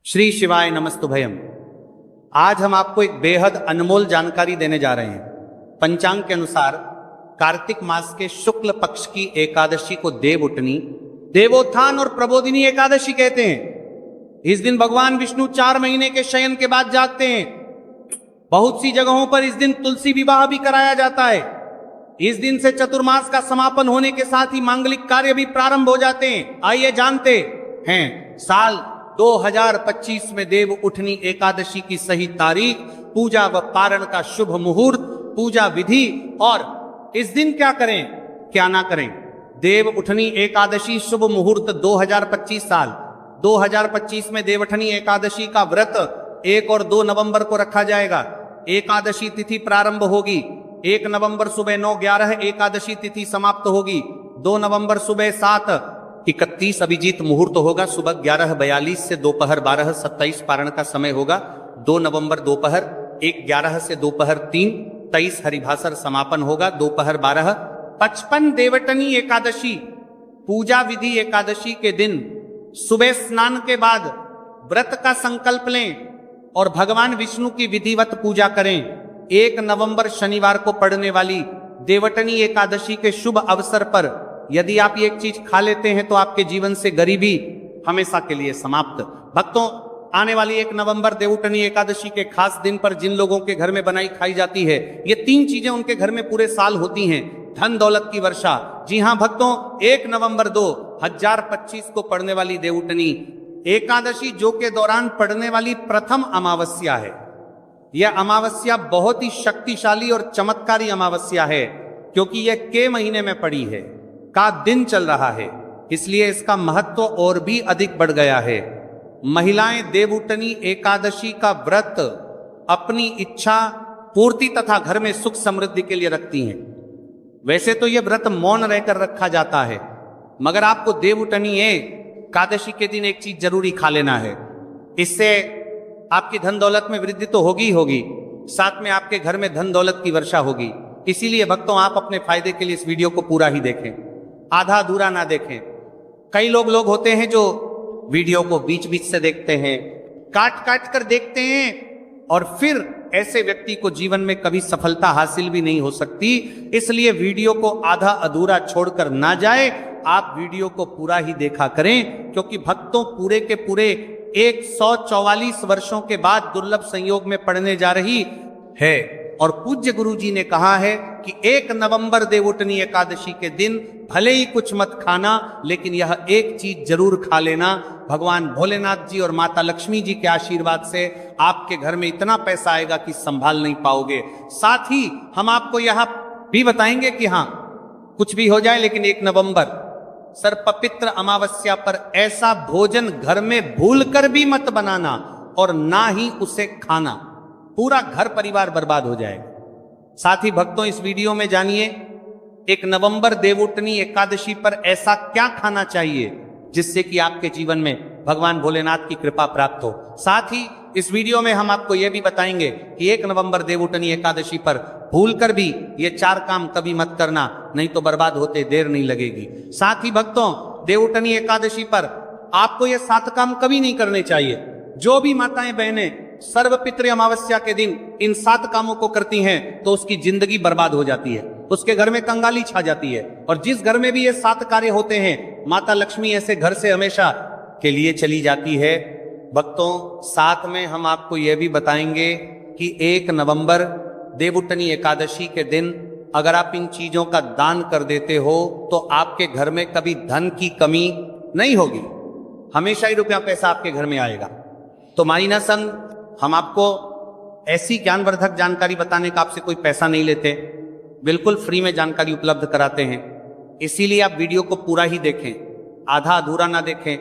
श्री शिवाय नमस्तुभयम। आज हम आपको एक बेहद अनमोल जानकारी देने जा रहे हैं। पंचांग के अनुसार कार्तिक मास के शुक्ल पक्ष की एकादशी को देवउठनी, देवोत्थान और प्रबोधिनी एकादशी कहते हैं। इस दिन भगवान विष्णु 4 महीने के शयन के बाद जागते हैं। बहुत सी जगहों पर इस दिन तुलसी विवाह भी कराया जाता है। इस दिन से चतुर्मास का समापन होने के साथ ही मांगलिक कार्य भी प्रारंभ हो जाते हैं। आइए जानते हैं साल 2025 में देव उठनी एकादशी की सही तारीख, पूजा व पारण का शुभ मुहूर्त, पूजा विधि और इस दिन क्या करें क्या ना करें। देव उठनी एकादशी शुभ मुहूर्त 2025 साल 2025 में देवउठनी एकादशी का व्रत 1 और 2 नवंबर को रखा जाएगा। एकादशी तिथि प्रारंभ होगी 1 नवंबर सुबह 9:11 एकादशी तिथि समाप्त होगी। 2 नवंबर सुबह 7:31 अभिजीत मुहूर्त होगा। सुबह 11:42 से दोपहर 12:27 पारण का समय होगा। 2 नवंबर दोपहर 1:11 से दोपहर 3:23 हरिभाषर समापन होगा। दोपहर 12:55 देवउठनी एकादशी पूजा विधि एकादशी के दिन सुबह स्नान के बाद व्रत का संकल्प लें और भगवान विष्णु की विधिवत पूजा करें। 1 नवंबर शनिवार को पड़ने वाली देवउठनी एकादशी के शुभ अवसर पर यदि आप ये एक चीज खा लेते हैं तो आपके जीवन से गरीबी हमेशा के लिए समाप्त। भक्तों, आने वाली 1 नवंबर देवउठनी एकादशी के खास दिन पर जिन लोगों के घर में बनाई खाई जाती है, ये 3 चीजें उनके घर में पूरे साल होती हैं। धन दौलत की वर्षा। जी हां भक्तों, 1 नवंबर 2025 को पड़ने वाली देवउठनी एकादशी जो के दौरान पड़ने वाली प्रथम अमावस्या है। यह अमावस्या बहुत ही शक्तिशाली और चमत्कारी अमावस्या है क्योंकि यह के महीने में पड़ी है, का दिन चल रहा है, इसलिए इसका महत्व और भी अधिक बढ़ गया है। महिलाएं देवउठनी एकादशी का व्रत अपनी इच्छा पूर्ति तथा घर में सुख समृद्धि के लिए रखती हैं। वैसे तो यह व्रत मौन रहकर रखा जाता है, मगर आपको देवउठनी एकादशी के दिन एक चीज जरूरी खा लेना है। इससे आपकी धन दौलत में वृद्धि तो होगी होगी, साथ में आपके घर में धन दौलत की वर्षा होगी। इसीलिए भक्तों, आप अपने फायदे के लिए इस वीडियो को पूरा ही देखें, आधा अधूरा ना देखें। कई लोग होते हैं जो वीडियो को बीच बीच से देखते हैं, काट काट कर देखते हैं और फिर ऐसे व्यक्ति को जीवन में कभी सफलता हासिल भी नहीं हो सकती। इसलिए वीडियो को आधा अधूरा छोड़कर ना जाए, आप वीडियो को पूरा ही देखा करें क्योंकि भक्तों, पूरे के पूरे 144 वर्षों के बाद दुर्लभ संयोग में पड़ने जा रही है। और पूज्य गुरु जी ने कहा है कि 1 नवंबर देवउठनी एकादशी के दिन भले ही कुछ मत खाना, लेकिन यह एक चीज जरूर खा लेना। भगवान भोलेनाथ जी और माता लक्ष्मी जी के आशीर्वाद से आपके घर में इतना पैसा आएगा कि संभाल नहीं पाओगे। साथ ही हम आपको यह भी बताएंगे कि हाँ, कुछ भी हो जाए लेकिन 1 नवंबर सर्वपवित्र अमावस्या पर ऐसा भोजन घर में भूलकर भी मत बनाना और ना ही उसे खाना, पूरा घर परिवार बर्बाद हो जाएगा। साथ ही भक्तों, इस वीडियो में जानिए 1 नवंबर देवउठनी एकादशी पर ऐसा क्या खाना चाहिए जिससे कि आपके जीवन में भगवान भोलेनाथ की कृपा प्राप्त हो। साथ ही इस वीडियो में हम आपको यह भी बताएंगे कि 1 नवंबर देवउठनी एकादशी पर भूलकर भी ये 4 काम कभी मत करना, नहीं तो बर्बाद होते देर नहीं लगेगी। साथ ही भक्तों, देवउठनी एकादशी पर आपको ये 7 काम कभी नहीं करने चाहिए। जो भी माताएं बहनें सर्वपितृ अमावस्या के दिन इन 7 कामों को करती हैं तो उसकी जिंदगी बर्बाद हो जाती है, उसके घर में कंगाली छा जाती है। और जिस घर में भी ये 7 कार्य होते हैं, माता लक्ष्मी ऐसे घर से हमेशा के लिए चली जाती है। भक्तों, साथ में हम आपको यह भी बताएंगे कि 1 नवंबर देवउठनी एकादशी के दिन अगर आप इन चीजों का दान कर देते हो तो आपके घर में कभी धन की कमी नहीं होगी, हमेशा ही रुपया पैसा आपके घर में आएगा। तो माइना संग, हम आपको ऐसी ज्ञानवर्धक जानकारी बताने का आपसे कोई पैसा नहीं लेते, बिल्कुल फ्री में जानकारी उपलब्ध कराते हैं। इसीलिए आप वीडियो को पूरा ही देखें, आधा अधूरा ना देखें।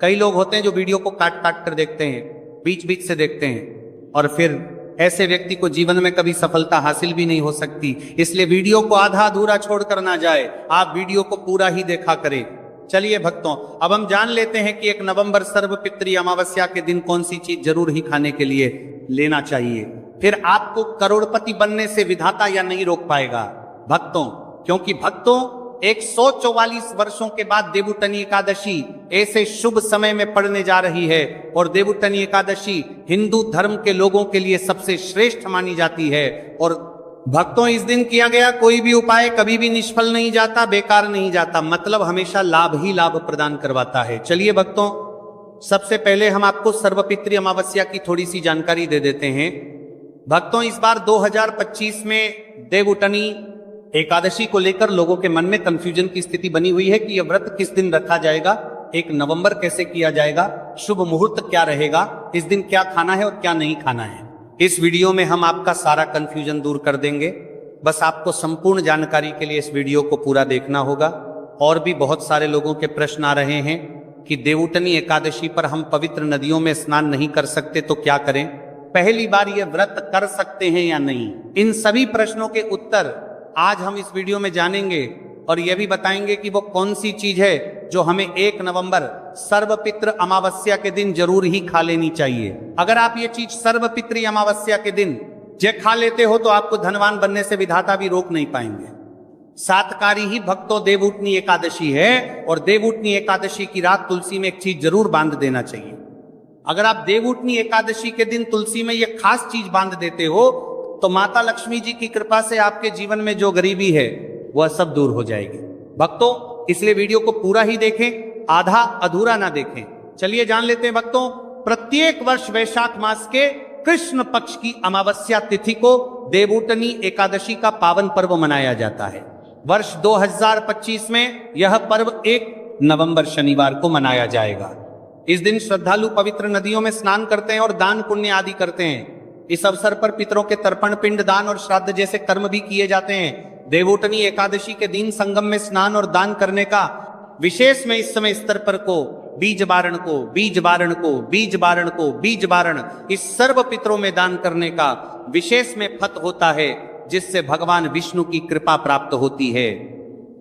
कई लोग होते हैं जो वीडियो को काट काट कर देखते हैं, बीच बीच से देखते हैं और फिर ऐसे व्यक्ति को जीवन में कभी सफलता हासिल भी नहीं हो सकती। इसलिए वीडियो को आधा अधूरा छोड़कर ना जाए, आप वीडियो को पूरा ही देखा करें। चलिए भक्तों, अब हम जान लेते हैं कि 1 नवंबर सर्वपितृ अमावस्या के दिन कौन सी चीज जरूर ही खाने के लिए लेना चाहिए। फिर आपको करोड़पति बनने से विधाता या नहीं रोक पाएगा भक्तों, क्योंकि भक्तों 144 वर्षों के बाद देवउठनी एकादशी ऐसे शुभ समय में पड़ने जा रही है और देवउठनी एकादशी हिंदू धर्म के लोगों के लिए सबसे श्रेष्ठ मानी जाती है। और भक्तों, इस दिन किया गया कोई भी उपाय कभी भी निष्फल नहीं जाता, बेकार नहीं जाता, मतलब हमेशा लाभ ही लाभ प्रदान करवाता है। चलिए भक्तों, सबसे पहले हम आपको सर्वपितृ अमावस्या की थोड़ी सी जानकारी दे देते हैं। भक्तों, इस बार 2025 में देवउठनी एकादशी को लेकर लोगों के मन में कंफ्यूजन की स्थिति बनी हुई है कि यह व्रत किस दिन रखा जाएगा, 1 नवंबर कैसे किया जाएगा, शुभ मुहूर्त क्या रहेगा, इस दिन क्या खाना है और क्या नहीं खाना है। इस वीडियो में हम आपका सारा कंफ्यूजन दूर कर देंगे। बस आपको संपूर्ण जानकारी के लिए इस वीडियो को पूरा देखना होगा। और भी बहुत सारे लोगों के प्रश्न आ रहे हैं कि देवउठनी एकादशी पर हम पवित्र नदियों में स्नान नहीं कर सकते तो क्या करें, पहली बार यह व्रत कर सकते हैं या नहीं। इन सभी प्रश्नों के उत्तर आज हम इस वीडियो में जानेंगे और यह भी बताएंगे कि वो कौन सी चीज है जो हमें 1 नवंबर सर्वपितृ अमावस्या के दिन जरूर ही खा लेनी चाहिए। अगर आप ये चीज सर्वपितृ अमावस्या के दिन जे खा लेते हो तो आपको धनवान बनने से विधाता भी रोक नहीं पाएंगे। सातकारी ही भक्तों देवउठनी एकादशी है और देवउठनी एकादशी की रात तुलसी में एक चीज जरूर बांध देना चाहिए। अगर आप देवउठनी एकादशी के दिन तुलसी में यह खास चीज बांध देते हो तो माता लक्ष्मी जी की कृपा से आपके जीवन में जो गरीबी है वह सब दूर हो जाएगी। भक्तों, इसलिए वीडियो को पूरा ही देखें, आधा अधूरा ना देखें। चलिए जान लेते हैं भक्तों, प्रत्येक वर्ष वैशाख मास के कृष्ण पक्ष की अमावस्या तिथि को देवउठनी एकादशी का पावन पर्व मनाया जाता है। वर्ष 2025 में यह पर्व 1 नवंबर शनिवार को मनाया जाएगा। इस दिन श्रद्धालु पवित्र नदियों में स्नान करते हैं और दान पुण्य आदि करते हैं। इस अवसर पर पितरों के तर्पण, पिंड दान और श्राद्ध जैसे कर्म भी किए जाते हैं। देवउठनी एकादशी के दिन संगम में स्नान और दान करने का विशेष में इस समय स्तर पर को बीज बारण को बीज बारण को बीज बारण को बीज बारण इस सर्व पितरों में दान करने का विशेष में फत होता है, जिससे भगवान विष्णु की कृपा प्राप्त होती है।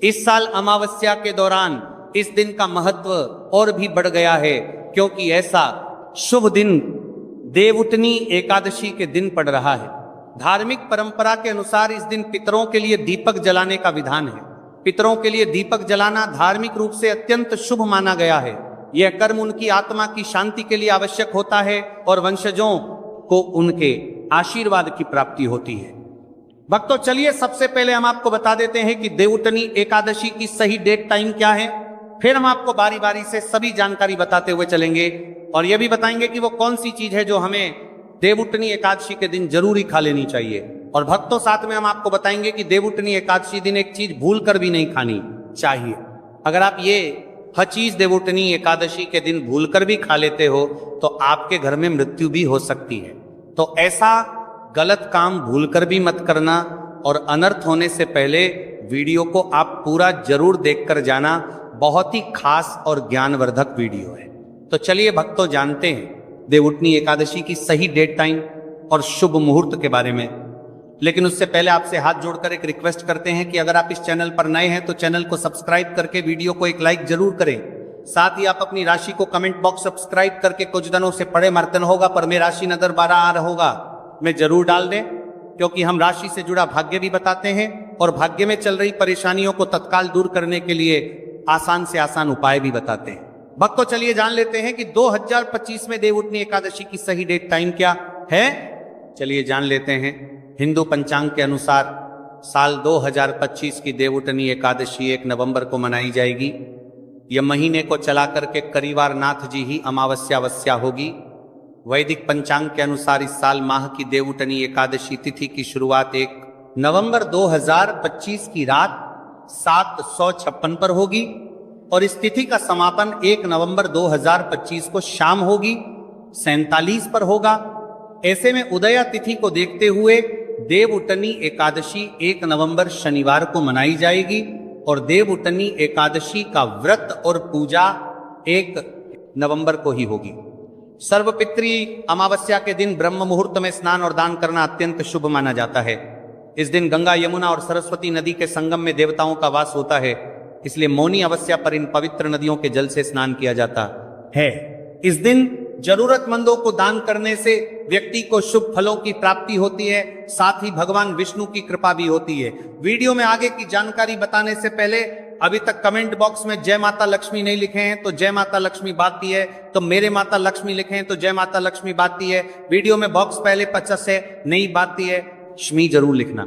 इस साल अमावस्या के दौरान इस दिन का महत्व और भी बढ़ गया है, क्योंकि ऐसा शुभ दिन देवउठनी एकादशी के दिन पड़ रहा है। धार्मिक परंपरा के अनुसार इस दिन पितरों के लिए दीपक जलाने का विधान है। पितरों के लिए दीपक जलाना धार्मिक रूप से अत्यंत शुभ माना गया है। यह कर्म उनकी आत्मा की शांति के लिए आवश्यक होता है और वंशजों को उनके आशीर्वाद की प्राप्ति होती है। भक्तों, चलिए सबसे पहले हम आपको बता देते हैं कि देवउठनी एकादशी की सही डेट टाइम क्या है। फिर हम आपको बारी बारी से सभी जानकारी बताते हुए चलेंगे और यह भी बताएंगे कि वो कौन सी चीज है जो हमें देवउठनी एकादशी के दिन जरूर ही खा लेनी चाहिए। और भक्तों, साथ में हम आपको बताएंगे कि देवउठनी एकादशी दिन एक चीज भूल कर भी नहीं खानी चाहिए। अगर आप ये हर चीज देवउठनी एकादशी के दिन भूल कर भी खा लेते हो तो आपके घर में मृत्यु भी हो सकती है। तो ऐसा गलत काम भूल कर भी मत करना और अनर्थ होने से पहले वीडियो को आप पूरा जरूर देखकर जाना। बहुत ही खास और ज्ञानवर्धक वीडियो है। तो चलिए भक्तों, जानते हैं देवउठनी एकादशी की सही डेट टाइम और शुभ मुहूर्त के बारे में। लेकिन उससे पहले आपसे हाथ जोड़कर एक रिक्वेस्ट करते हैं कि अगर आप इस चैनल पर नए हैं तो चैनल को सब्सक्राइब करके वीडियो को एक लाइक जरूर करें। साथ ही आप अपनी राशि को कमेंट बॉक्स सब्सक्राइब करके कुछ दिनों से पढ़े मर्तन होगा पर मैं राशि नजर 12 आ रहा होगा में जरूर डाल दें, क्योंकि हम राशि से जुड़ा भाग्य भी बताते हैं और भाग्य में चल रही परेशानियों को तत्काल दूर करने के लिए आसान से आसान उपाय भी बताते हैं। भक्तों, चलिए जान लेते हैं कि 2025 में देवउठनी एकादशी की सही डेट टाइम क्या है। चलिए जान लेते हैं। हिंदू पंचांग के अनुसार साल 2025 की देवउठनी एकादशी 1 नवंबर को मनाई जाएगी। यह महीने को चला करके करीवार नाथ जी ही अमावस्या होगी। वैदिक पंचांग के अनुसार इस साल माह की देवउठनी एकादशी तिथि की शुरुआत 1 नवंबर 2025 की रात 7:56 पर होगी और इस तिथि का समापन 1 नवंबर 2025 को शाम होगी 47 पर होगा। ऐसे में उदया तिथि को देखते हुए देवउठनी एकादशी 1 नवंबर शनिवार को मनाई जाएगी और देवउठनी एकादशी का व्रत और पूजा 1 नवंबर को ही होगी। सर्वपितृ अमावस्या के दिन ब्रह्म मुहूर्त में स्नान और दान करना अत्यंत शुभ माना जाता है। इस दिन गंगा, यमुना और सरस्वती नदी के संगम में देवताओं का वास होता है, इसलिए मौनी अमावस्या पर इन पवित्र नदियों के जल से स्नान किया जाता है। इस दिन जरूरतमंदों को दान करने से व्यक्ति को शुभ फलों की प्राप्ति होती है, साथ ही भगवान विष्णु की कृपा भी होती है। वीडियो में आगे की जानकारी बताने से पहले अभी तक कमेंट बॉक्स में जय माता लक्ष्मी नहीं लिखे हैं तो जय माता लक्ष्मी बाती है, तो मेरे माता लक्ष्मी लिखे हैं तो जय माता लक्ष्मी बाती है। वीडियो में बॉक्स पहले 50 है, नहीं बाती है, श्मी जरूर लिखना।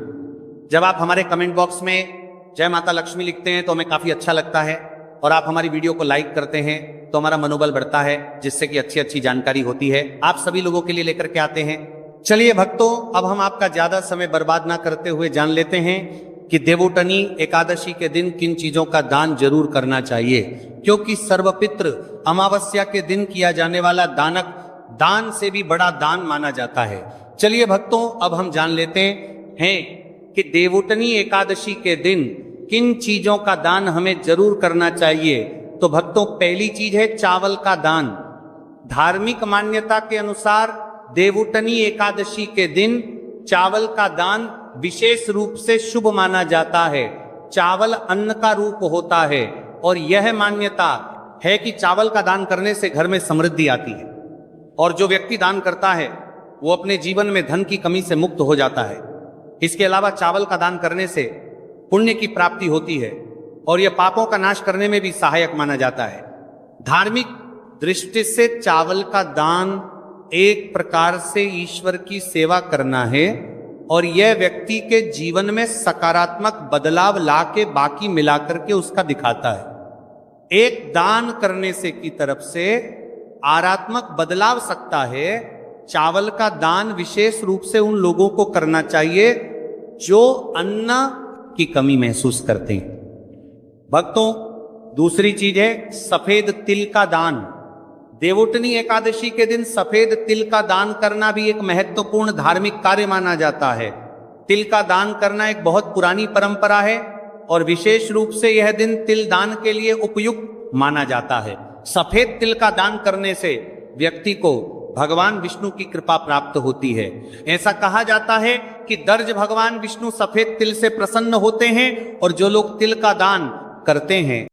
जब आप हमारे कमेंट बॉक्स में जय माता लक्ष्मी लिखते हैं तो हमें काफी अच्छा लगता है, और आप हमारी वीडियो को लाइक करते हैं तो हमारा मनोबल बढ़ता है, जिससे कि अच्छी अच्छी जानकारी होती है, आप सभी लोगों के लिए लेकर के आते हैं। चलिए भक्तों, अब हम आपका ज्यादा समय बर्बाद ना करते हुए जान लेते हैं कि देवउठनी एकादशी के दिन किन चीजों का दान जरूर करना चाहिए, क्योंकि सर्वपित्र अमावस्या के दिन किया जाने वाला दानक दान से भी बड़ा दान माना जाता है। चलिए भक्तों, अब हम जान लेते हैं कि देवउठनी एकादशी के दिन किन चीजों का दान हमें जरूर करना चाहिए। तो भक्तों, पहली चीज है चावल का दान। धार्मिक मान्यता के अनुसार देवउठनी एकादशी के दिन चावल का दान विशेष रूप से शुभ माना जाता है। चावल अन्न का रूप होता है, और यह मान्यता है कि चावल का दान करने से घर में समृद्धि आती है, और जो व्यक्ति दान करता है वो अपने जीवन में धन की कमी से मुक्त हो जाता है। इसके अलावा चावल का दान करने से पुण्य की प्राप्ति होती है, और यह पापों का नाश करने में भी सहायक माना जाता है। धार्मिक दृष्टि से चावल का दान एक प्रकार से ईश्वर की सेवा करना है, और यह व्यक्ति के जीवन में सकारात्मक बदलाव ला के बाकी मिलाकर के उसका दिखाता है। एक दान करने से की तरफ से आरात्मक बदलाव सकता है। चावल का दान विशेष रूप से उन लोगों को करना चाहिए जो अन्न की कमी महसूस करते हैं। भक्तों, दूसरी चीज है सफेद तिल का दान। देवउठनी एकादशी के दिन सफेद तिल का दान करना भी एक महत्वपूर्ण धार्मिक कार्य माना जाता है। तिल का दान करना एक बहुत पुरानी परंपरा है, और विशेष रूप से यह दिन तिल दान के लिए उपयुक्त माना जाता है। सफेद तिल का दान करने से व्यक्ति को भगवान विष्णु की कृपा प्राप्त होती है। ऐसा कहा जाता है कि दर्ज भगवान विष्णु सफेद तिल से प्रसन्न होते हैं, और जो लोग तिल का दान करते हैं